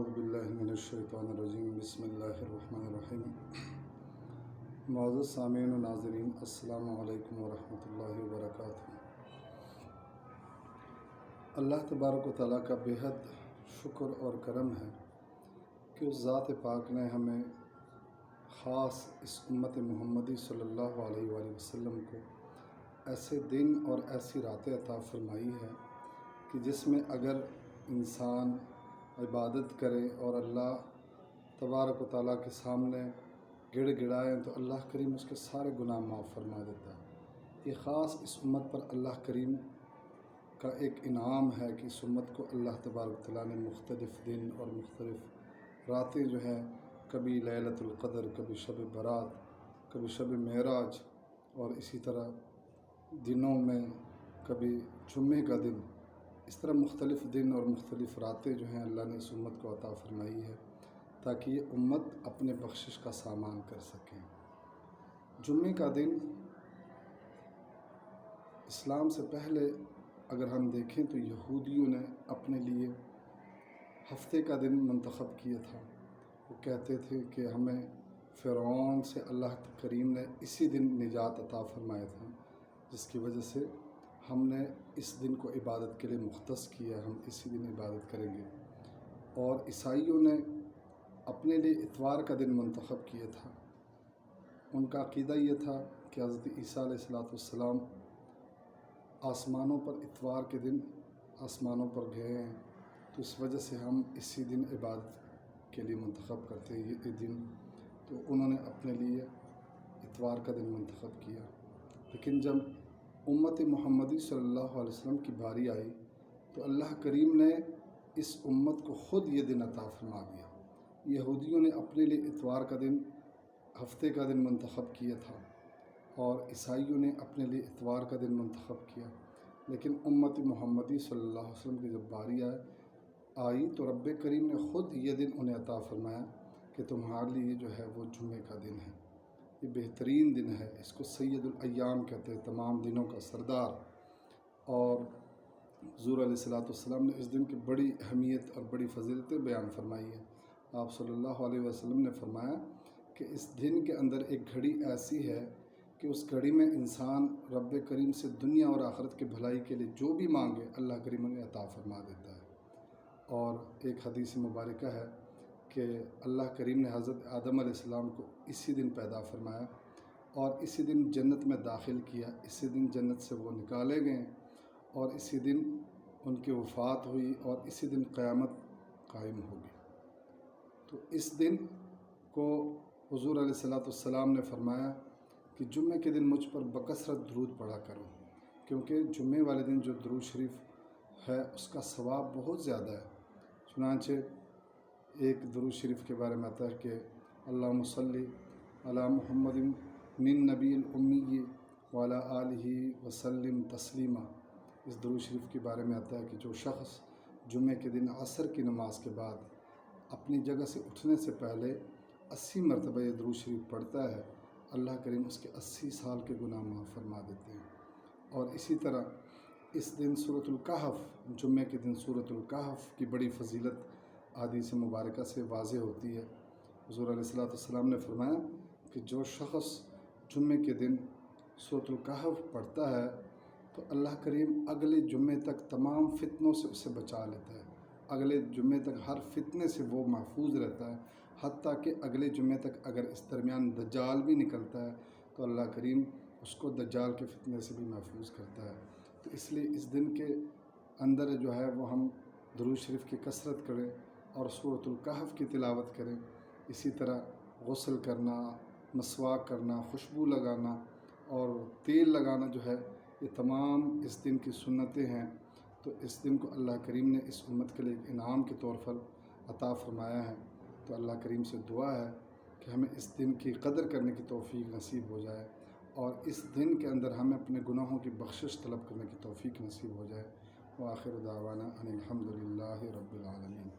اعوذ باللہ من الشیطان الرجیم بسم اللہ الرحمن الرحیم۔ معزز سامعین و ناظرین، السلام علیکم ورحمۃ اللہ وبرکاتہ۔ اللہ تبارک و تعالیٰ کا بےحد شکر اور کرم ہے کہ اس ذات پاک نے ہمیں خاص اس امت محمدی صلی اللہ علیہ وآلہ وسلم کو ایسے دن اور ایسی راتیں عطا فرمائی ہے کہ جس میں اگر انسان عبادت کرے اور اللہ تبارک و تعالیٰ کے سامنے گڑ گڑائیں تو اللہ کریم اس کے سارے گناہ معاف فرما دیتا ہے۔ یہ خاص اس امت پر اللہ کریم کا ایک انعام ہے کہ اس امت کو اللہ تبارک و تعالیٰ نے مختلف دن اور مختلف راتیں جو ہیں، کبھی لیلۃ القدر، کبھی شب برات، کبھی شب معراج، اور اسی طرح دنوں میں کبھی جمعے کا دن، اس طرح مختلف دن اور مختلف راتیں جو ہیں اللہ نے اس امت کو عطا فرمائی ہے تاکہ یہ امت اپنے بخشش کا سامان کر سکیں۔ جمعے کا دن اسلام سے پہلے اگر ہم دیکھیں تو یہودیوں نے اپنے لیے ہفتے کا دن منتخب کیا تھا۔ وہ کہتے تھے کہ ہمیں فرعون سے اللہ کریم نے اسی دن نجات عطا فرمایا تھا، جس کی وجہ سے ہم نے اس دن کو عبادت کے لیے مختص کیا، ہم اسی دن عبادت کریں گے۔ اور عیسائیوں نے اپنے لیے اتوار کا دن منتخب کیا تھا۔ ان کا عقیدہ یہ تھا کہ حضرت عیسیٰ علیہ السلام آسمانوں پر اتوار کے دن آسمانوں پر گئے ہیں، تو اس وجہ سے ہم اسی دن عبادت کے لیے منتخب کرتے ہیں یہ دن۔ تو انہوں نے اپنے لیے اتوار کا دن منتخب کیا، لیکن جب امت محمدی صلی اللہ علیہ وسلم کی باری آئی تو اللہ کریم نے اس امت کو خود یہ دن عطا فرما دیا۔ یہودیوں نے اپنے لیے اتوار کا دن ہفتے کا دن منتخب کیا تھا اور عیسائیوں نے اپنے لیے اتوار کا دن منتخب کیا، لیکن امت محمدی صلی اللہ علیہ وسلم کی جب باری آئی تو رب کریم نے خود یہ دن انہیں عطا فرمایا کہ تمہارے لیے جو ہے وہ جمعے کا دن ہے۔ یہ بہترین دن ہے، اس کو سید الایام کہتے ہیں، تمام دنوں کا سردار۔ اور حضور علیہ السلام نے اس دن کی بڑی اہمیت اور بڑی فضیلتیں بیان فرمائی ہیں۔ آپ صلی اللہ علیہ وسلم نے فرمایا کہ اس دن کے اندر ایک گھڑی ایسی ہے کہ اس گھڑی میں انسان رب کریم سے دنیا اور آخرت کی بھلائی کے لیے جو بھی مانگے اللہ کریم انہیں عطا فرما دیتا ہے۔ اور ایک حدیث مبارکہ ہے کہ اللہ کریم نے حضرت آدم علیہ السلام کو اسی دن پیدا فرمایا اور اسی دن جنت میں داخل کیا، اسی دن جنت سے وہ نکالے گئے اور اسی دن ان کی وفات ہوئی اور اسی دن قیامت قائم ہوگی۔ تو اس دن کو حضور علیہ السلام نے فرمایا کہ جمعے کے دن مجھ پر بکثرت درود پڑھا کرو، کیونکہ جمعے والے دن جو درود شریف ہے اس کا ثواب بہت زیادہ ہے۔ چنانچہ ایک درود شریف کے بارے میں آتا ہے کہ اللہم صلی علی محمد من نبی الامی وعلی آلہ وسلم تسلیما۔ اس درود شریف کے بارے میں آتا ہے کہ جو شخص جمعے کے دن عصر کی نماز کے بعد اپنی جگہ سے اٹھنے سے پہلے 80 مرتبہ یہ درود شریف پڑھتا ہے، اللہ کریم اس کے 80 سال کے گناہ معاف فرما دیتے ہیں۔ اور اسی طرح اس دن سورۃ الکہف، جمعے کے دن سورۃ الکہف کی بڑی فضیلت احادیث مبارکہ سے واضح ہوتی ہے۔ حضور علیہ السلام نے فرمایا کہ جو شخص جمعے کے دن سورۃ الکہف پڑھتا ہے تو اللہ کریم اگلے جمعے تک تمام فتنوں سے اسے بچا لیتا ہے، اگلے جمعے تک ہر فتنے سے وہ محفوظ رہتا ہے، حتیٰ کہ اگلے جمعے تک اگر اس درمیان دجال بھی نکلتا ہے تو اللہ کریم اس کو دجال کے فتنے سے بھی محفوظ کرتا ہے۔ تو اس لیے اس دن کے اندر جو ہے وہ ہم درود شریف کی کثرت کریں اور سورۃ الکہف کی تلاوت کریں۔ اسی طرح غسل کرنا، مسواک کرنا، خوشبو لگانا اور تیل لگانا جو ہے، یہ تمام اس دن کی سنتیں ہیں۔ تو اس دن کو اللہ کریم نے اس امت کے لیے ایک انعام کے طور پر عطا فرمایا ہے۔ تو اللہ کریم سے دعا ہے کہ ہمیں اس دن کی قدر کرنے کی توفیق نصیب ہو جائے اور اس دن کے اندر ہمیں اپنے گناہوں کی بخشش طلب کرنے کی توفیق نصیب ہو جائے۔ وآخر دعوانا ان الحمد للہ رب العالمین۔